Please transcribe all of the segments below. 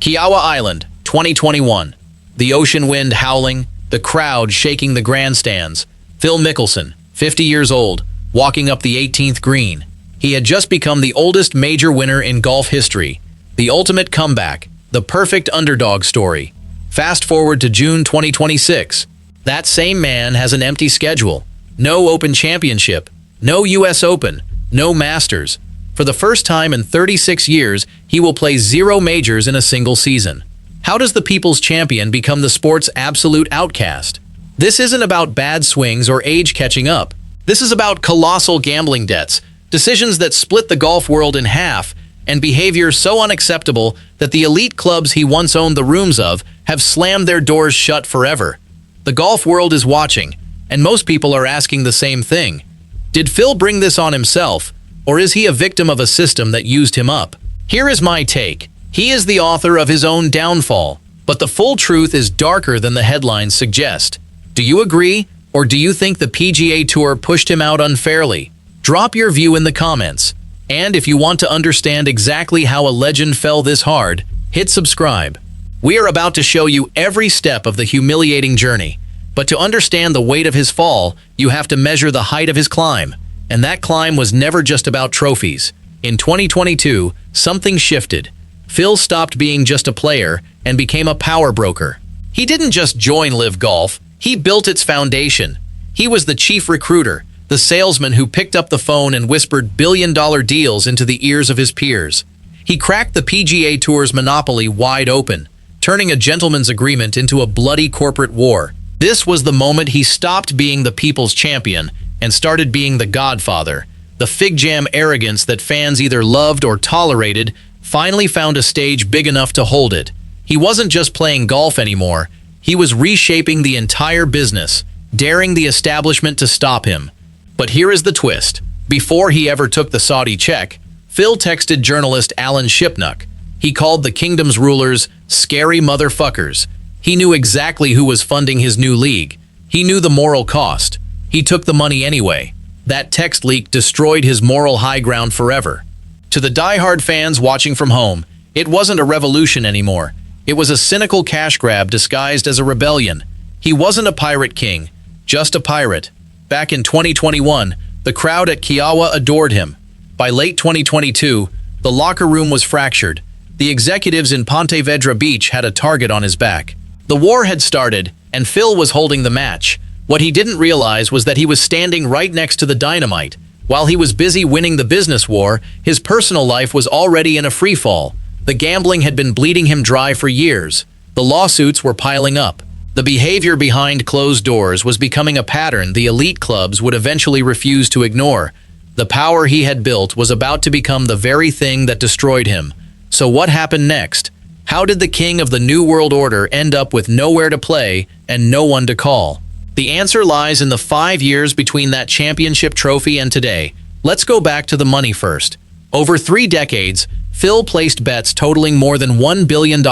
Kiowa Island, 2021. The ocean wind howling, the crowd shaking the grandstands. Phil Mickelson, 50 years old, walking up the 18th green. He had just become the oldest major winner in golf history. The ultimate comeback, the perfect underdog story. Fast forward to June 2026. That same man has an empty schedule. No Open Championship, no US Open, no Masters. For the first time in 36 years, he will play 0 majors in a single season. How does the people's champion become the sport's absolute outcast? This isn't about bad swings or age catching up. This is about colossal gambling debts, decisions that split the golf world in half, and behavior so unacceptable that the elite clubs he once owned the rooms of have slammed their doors shut forever. The golf world is watching, and most people are asking the same thing. Did Phil bring this on himself, or is he a victim of a system that used him up? Here is my take. He is the author of his own downfall, but the full truth is darker than the headlines suggest. Do you agree, or do you think the PGA Tour pushed him out unfairly? Drop your view in the comments. And if you want to understand exactly how a legend fell this hard, hit subscribe. We are about to show you every step of the humiliating journey. But to understand the weight of his fall, you have to measure the height of his climb. And that climb was never just about trophies. In 2022, something shifted. Phil stopped being just a player and became a power broker. He didn't just join Live Golf, he built its foundation. He was the chief recruiter, the salesman who picked up the phone and whispered billion-dollar deals into the ears of his peers. He cracked the PGA Tour's monopoly wide open, turning a gentleman's agreement into a bloody corporate war. This was the moment he stopped being the people's champion and started being the godfather. The fig jam arrogance that fans either loved or tolerated finally found a stage big enough to hold it. He wasn't just playing golf anymore, he was reshaping the entire business, daring the establishment to stop him. But here is the twist. Before he ever took the Saudi check, Phil texted journalist Alan Shipnuck. He called the kingdom's rulers scary motherfuckers. He knew exactly who was funding his new league. He knew the moral cost. He took the money anyway. That text leak destroyed his moral high ground forever. To the die-hard fans watching from home, it wasn't a revolution anymore. It was a cynical cash grab disguised as a rebellion. He wasn't a pirate king, just a pirate. Back in 2021, the crowd at Kiowa adored him. By late 2022, the locker room was fractured. The executives in Ponte Vedra Beach had a target on his back. The war had started, and Phil was holding the match. What he didn't realize was that he was standing right next to the dynamite. While he was busy winning the business war, his personal life was already in a freefall. The gambling had been bleeding him dry for years. The lawsuits were piling up. The behavior behind closed doors was becoming a pattern the elite clubs would eventually refuse to ignore. The power he had built was about to become the very thing that destroyed him. So what happened next? How did the king of the New World Order end up with nowhere to play and no one to call? The answer lies in the 5 years between that championship trophy and today. Let's go back to the money first. Over 3 decades, Phil placed bets totaling more than $1 billion.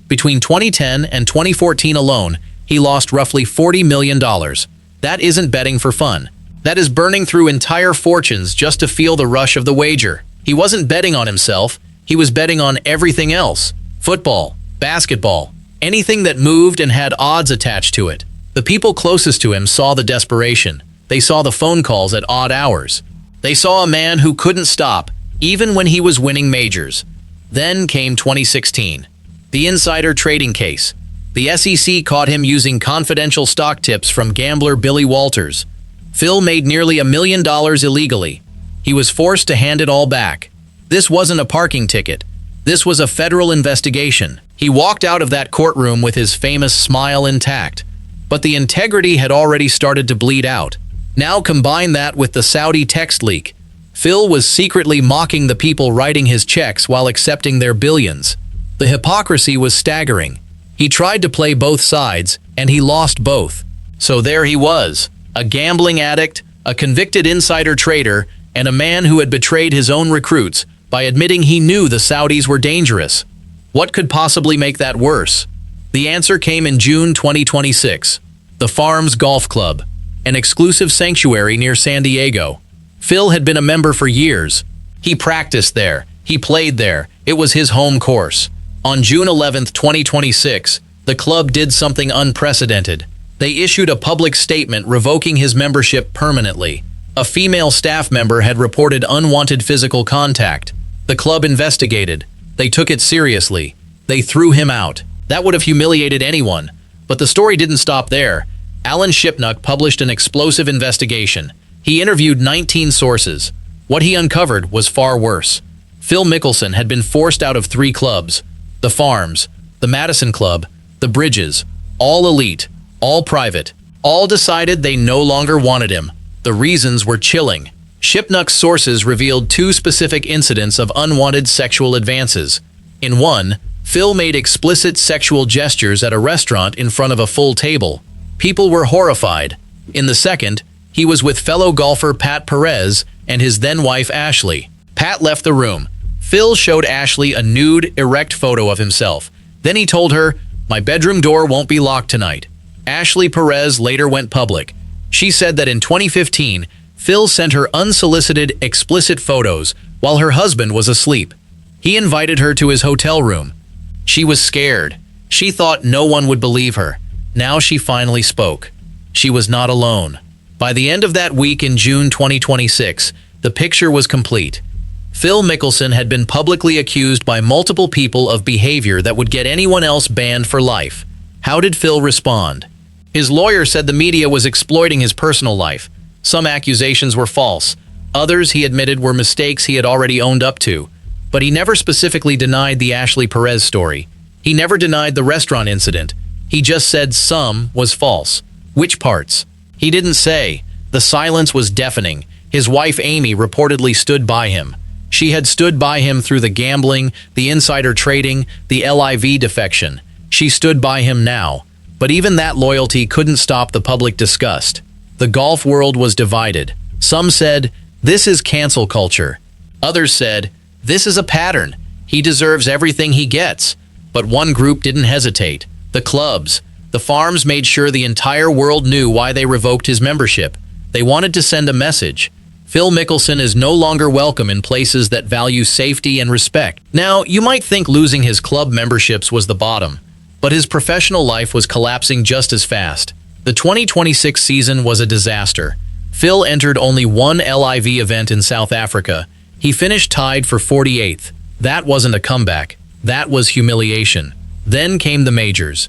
Between 2010 and 2014 alone, he lost roughly $40 million. That isn't betting for fun. That is burning through entire fortunes just to feel the rush of the wager. He wasn't betting on himself, he was betting on everything else. Football, basketball, anything that moved and had odds attached to it. The people closest to him saw the desperation. They saw the phone calls at odd hours. They saw a man who couldn't stop, even when he was winning majors. Then came 2016. The insider trading case. The SEC caught him using confidential stock tips from gambler Billy Walters. Phil made nearly $1 million illegally. He was forced to hand it all back. This wasn't a parking ticket. This was a federal investigation. He walked out of that courtroom with his famous smile intact. But the integrity had already started to bleed out. Now combine that with the Saudi text leak. Phil was secretly mocking the people writing his checks while accepting their billions. The hypocrisy was staggering. He tried to play both sides, and he lost both. So there he was, a gambling addict, a convicted insider trader, and a man who had betrayed his own recruits by admitting he knew the Saudis were dangerous. What could possibly make that worse? The answer came in June 2026. The Farms Golf Club, an exclusive sanctuary near San Diego. Phil had been a member for years. He practiced there. He played there. It was his home course. On June 11, 2026, the club did something unprecedented. They issued a public statement revoking his membership permanently. A female staff member had reported unwanted physical contact. The club investigated. They took it seriously. They threw him out. That would have humiliated anyone. But the story didn't stop there. Alan Shipnuck published an explosive investigation. He interviewed 19 sources. What he uncovered was far worse. Phil Mickelson had been forced out of 3 clubs: the Farms, the Madison Club, the Bridges, all elite, all private. All decided they no longer wanted him. The reasons were chilling. Shipnuck's sources revealed 2 specific incidents of unwanted sexual advances. In one, Phil made explicit sexual gestures at a restaurant in front of a full table. People were horrified. In the second, he was with fellow golfer Pat Perez and his then-wife Ashley. Pat left the room. Phil showed Ashley a nude, erect photo of himself. Then he told her, "My bedroom door won't be locked tonight." Ashley Perez later went public. She said that in 2015, Phil sent her unsolicited, explicit photos while her husband was asleep. He invited her to his hotel room. She was scared. She thought no one would believe her. Now she finally spoke. She was not alone. By the end of that week in June 2026, the picture was complete. Phil Mickelson had been publicly accused by multiple people of behavior that would get anyone else banned for life. How did Phil respond? His lawyer said the media was exploiting his personal life. Some accusations were false. Others, he admitted, were mistakes he had already owned up to. But he never specifically denied the Ashley Perez story. He never denied the restaurant incident. He just said some was false. Which parts? He didn't say. The silence was deafening. His wife Amy reportedly stood by him. She had stood by him through the gambling, the insider trading, the LIV defection. She stood by him now. But even that loyalty couldn't stop the public disgust. The golf world was divided. Some said, "This is cancel culture." Others said, "This is a pattern. He deserves everything he gets." But one group didn't hesitate. The clubs. The Farms made sure the entire world knew why they revoked his membership. They wanted to send a message. Phil Mickelson is no longer welcome in places that value safety and respect. Now, you might think losing his club memberships was the bottom, but his professional life was collapsing just as fast. The 2026 season was a disaster. Phil entered only one LIV event in South Africa. He finished tied for 48th. That wasn't a comeback. That was humiliation. Then came the majors.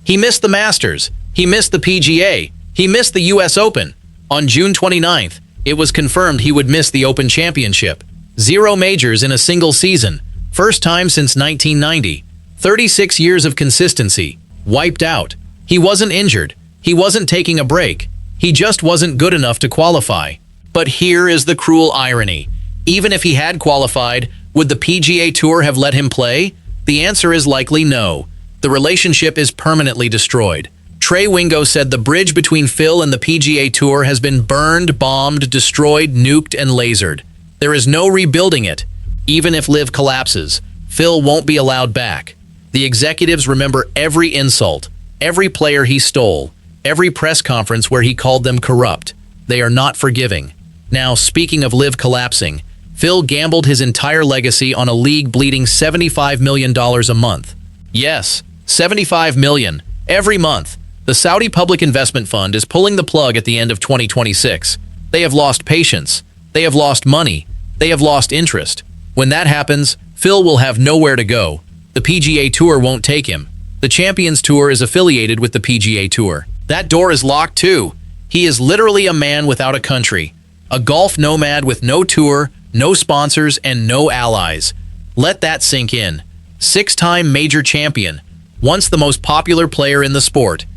He missed the Masters. He missed the PGA. He missed the US Open. On June 29th, it was confirmed he would miss the Open Championship. 0 majors in a single season. First time since 1990. 36 years of consistency. Wiped out. He wasn't injured. He wasn't taking a break. He just wasn't good enough to qualify. But here is the cruel irony. Even if he had qualified, would the PGA Tour have let him play? The answer is likely no. The relationship is permanently destroyed. Trey Wingo said the bridge between Phil and the PGA Tour has been burned, bombed, destroyed, nuked, and lasered. There is no rebuilding it. Even if LIV collapses, Phil won't be allowed back. The executives remember every insult, every player he stole, every press conference where he called them corrupt. They are not forgiving. Now, speaking of LIV collapsing, Phil gambled his entire legacy on a league bleeding $75 million a month. Yes, $75 million every month. The Saudi Public Investment Fund is pulling the plug at the end of 2026. They have lost patience. They have lost money. They have lost interest. When that happens, Phil will have nowhere to go. The PGA Tour won't take him. The Champions Tour is affiliated with the PGA Tour. That door is locked too. He is literally a man without a country. A golf nomad with no tour, no sponsors, and no allies. Let that sink in. 6-time major champion. Once the most popular player in the sport.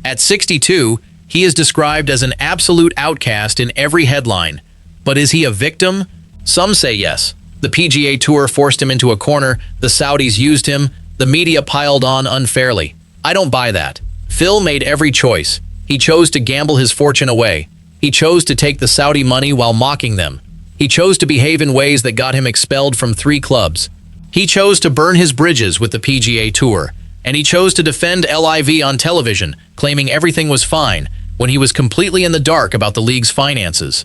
At 62, he is described as an absolute outcast in every headline. But is he a victim? Some say yes. The PGA Tour forced him into a corner, the Saudis used him, the media piled on unfairly. I don't buy that. Phil made every choice. He chose to gamble his fortune away. He chose to take the Saudi money while mocking them. He chose to behave in ways that got him expelled from 3 clubs. He chose to burn his bridges with the PGA Tour. And he chose to defend LIV on television, claiming everything was fine, when he was completely in the dark about the league's finances.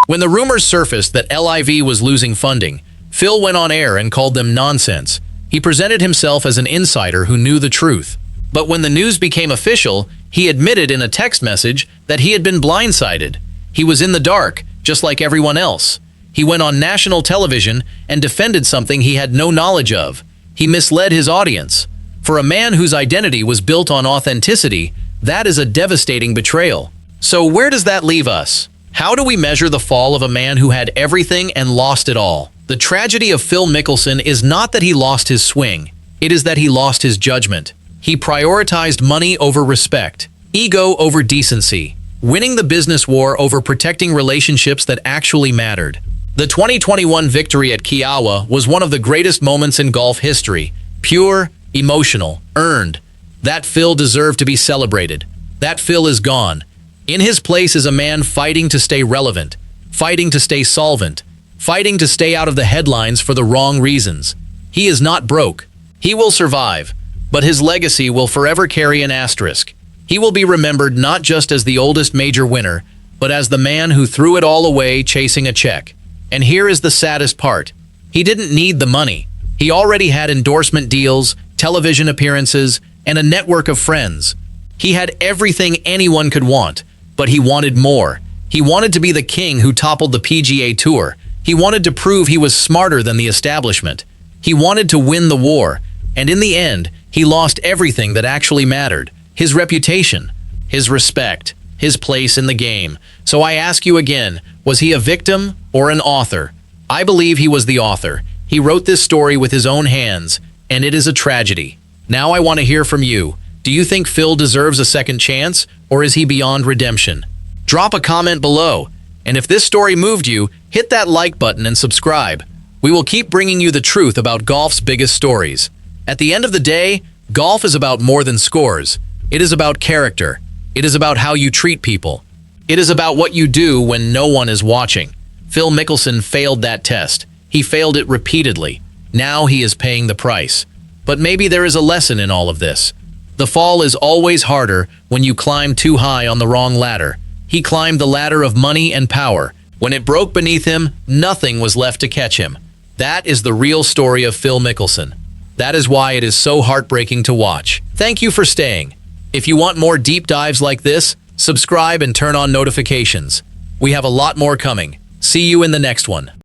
When the rumors surfaced that LIV was losing funding, Phil went on air and called them nonsense. He presented himself as an insider who knew the truth. But when the news became official, he admitted in a text message that he had been blindsided. He was in the dark, just like everyone else. He went on national television and defended something he had no knowledge of. He misled his audience. For a man whose identity was built on authenticity, that is a devastating betrayal. So where does that leave us? How do we measure the fall of a man who had everything and lost it all? The tragedy of Phil Mickelson is not that he lost his swing. It is that he lost his judgment. He prioritized money over respect, ego over decency, winning the business war over protecting relationships that actually mattered. The 2021 victory at Kiawah was one of the greatest moments in golf history. Pure, emotional, earned. That Phil deserved to be celebrated. That Phil is gone. In his place is a man fighting to stay relevant, fighting to stay solvent, fighting to stay out of the headlines for the wrong reasons. He is not broke. He will survive, but his legacy will forever carry an asterisk. He will be remembered not just as the oldest major winner, but as the man who threw it all away chasing a check. And here is the saddest part. He didn't need the money. He already had endorsement deals, television appearances, and a network of friends. He had everything anyone could want, but he wanted more. He wanted to be the king who toppled the PGA Tour. He wanted to prove he was smarter than the establishment. He wanted to win the war, and in the end, he lost everything that actually mattered. His reputation, his respect, his place in the game. So I ask you again, was he a victim or an author? I believe he was the author. He wrote this story with his own hands, and it is a tragedy. Now I want to hear from you. Do you think Phil deserves a second chance, or is he beyond redemption? Drop a comment below, and if this story moved you, hit that like button and subscribe. We will keep bringing you the truth about golf's biggest stories. At the end of the day, golf is about more than scores. It is about character. It is about how you treat people. It is about what you do when no one is watching. Phil Mickelson failed that test. He failed it repeatedly. Now he is paying the price. But maybe there is a lesson in all of this. The fall is always harder when you climb too high on the wrong ladder. He climbed the ladder of money and power. When it broke beneath him, nothing was left to catch him. That is the real story of Phil Mickelson. That is why it is so heartbreaking to watch. Thank you for staying. If you want more deep dives like this, subscribe and turn on notifications. We have a lot more coming. See you in the next one.